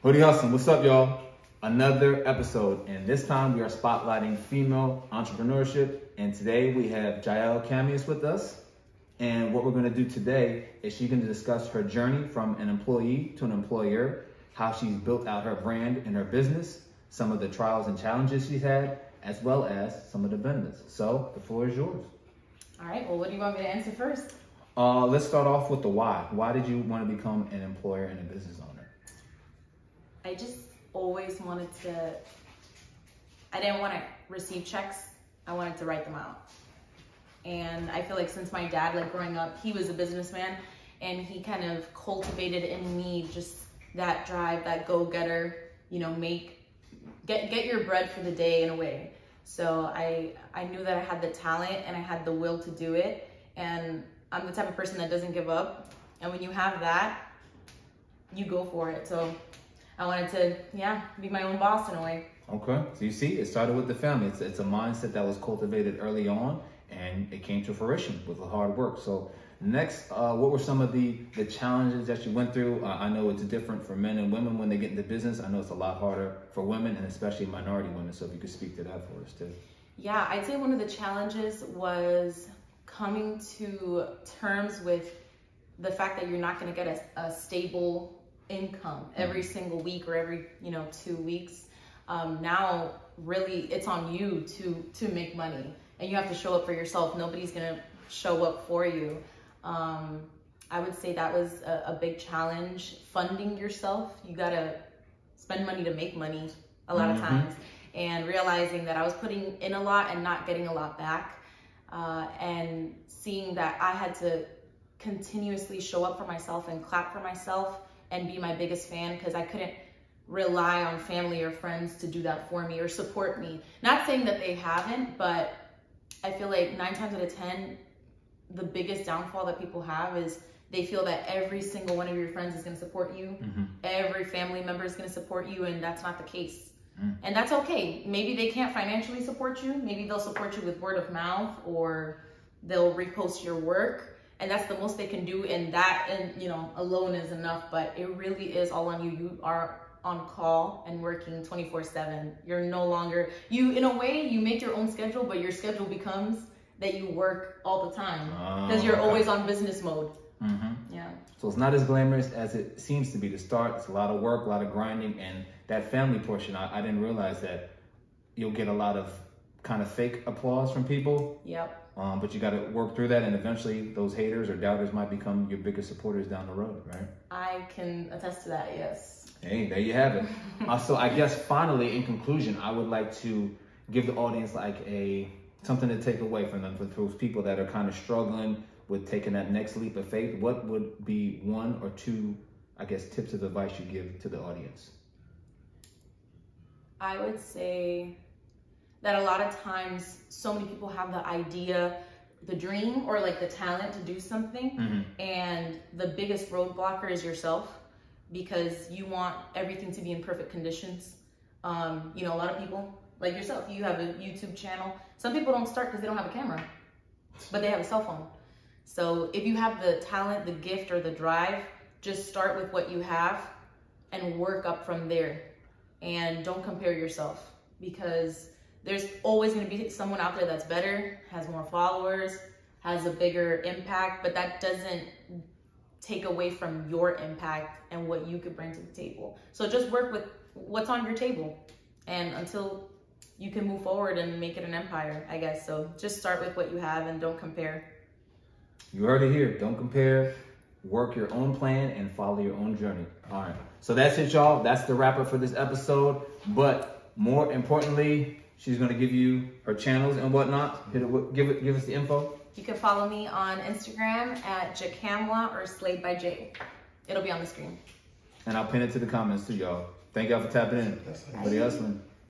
Hoodie Hustling, what's up, y'all? Another episode, and this time we are spotlighting female entrepreneurship. And today we have Jael Camius with us. And what we're going to do today is she's going to discuss her journey from an employee to an employer, how she's built out her brand and her business, some of the trials and challenges she's had, as well as some of the benefits. So the floor is yours. All right, well, what do you want me to answer first? Let's start off with the why. Why did you want to become an employer and a business owner? I just always wanted to, I didn't want to receive checks. I wanted to write them out. And I feel like since my dad, like growing up, he was a businessman and he kind of cultivated in me just that drive, that go-getter, you know, get your bread for the day in a way. So I knew that I had the talent and I had the will to do it. And I'm the type of person that doesn't give up. And when you have that, you go for it. So I wanted to, be my own boss in a way. Okay, so you see, it started with the family. It's a mindset that was cultivated early on, and it came to fruition with the hard work. So next, what were some of the challenges that you went through? I know it's different for men and women when they get into business. I know it's a lot harder for women, and especially minority women. So if you could speak to that for us too. Yeah, I'd say one of the challenges was coming to terms with the fact that you're not going to get a stable income every single week or every 2 weeks. Now really it's on you to make money, and you have to show up for yourself. Nobody's gonna show up for you. I would say that was a big challenge. Funding yourself, you gotta spend money to make money a lot of times, and realizing that I was putting in a lot and not getting a lot back, and seeing that I had to continuously show up for myself and clap for myself and be my biggest fan, because I couldn't rely on family or friends to do that for me or support me. Not saying that they haven't, but I feel like 9 times out of 10, the biggest downfall that people have is they feel that every single one of your friends is gonna support you. Every family member is gonna support you, and that's not the case. And that's okay. Maybe they can't financially support you. Maybe they'll support you with word of mouth, or they'll repost your work. And that's the most they can do, and that, alone is enough. But it really is all on you. You are on call and working 24/7. You're no longer, in a way, you make your own schedule, but your schedule becomes that you work all the time because you're always on business mode. Yeah. So it's not as glamorous as it seems to be to start. It's a lot of work, a lot of grinding, and that family portion. I didn't realize that you'll get a lot of kind of fake applause from people. Yep. But you got to work through that, and eventually those haters or doubters might become your biggest supporters down the road, right? I can attest to that, yes. Hey, there you have it. So I guess finally, in conclusion, I would like to give the audience like something to take away from them, for those people that are kind of struggling with taking that next leap of faith. What would be 1 or 2, I guess, tips of advice you give to the audience? I would say that a lot of times so many people have the idea, the dream, or like the talent to do something, and the biggest roadblocker is yourself, because you want everything to be in perfect conditions. A lot of people like yourself, you have a YouTube channel. Some people don't start because they don't have a camera, but they have a cell phone. So if you have the talent, the gift, or the drive, just start with what you have and work up from there. And don't compare yourself, because there's always going to be someone out there that's better, has more followers, has a bigger impact, but that doesn't take away from your impact and what you could bring to the table. So just work with what's on your table, and until you can move forward and make it an empire, I guess. So just start with what you have and don't compare. You heard it here. Don't compare. Work your own plan and follow your own journey. All right. So that's it, y'all. That's the wrap up for this episode. But more importantly, she's going to give you her channels and whatnot. Give us the info. You can follow me on Instagram at Jacamla or Slayed by J. It'll be on the screen. And I'll pin it to the comments too, y'all. Thank y'all for tapping in. Hoodie Hustling.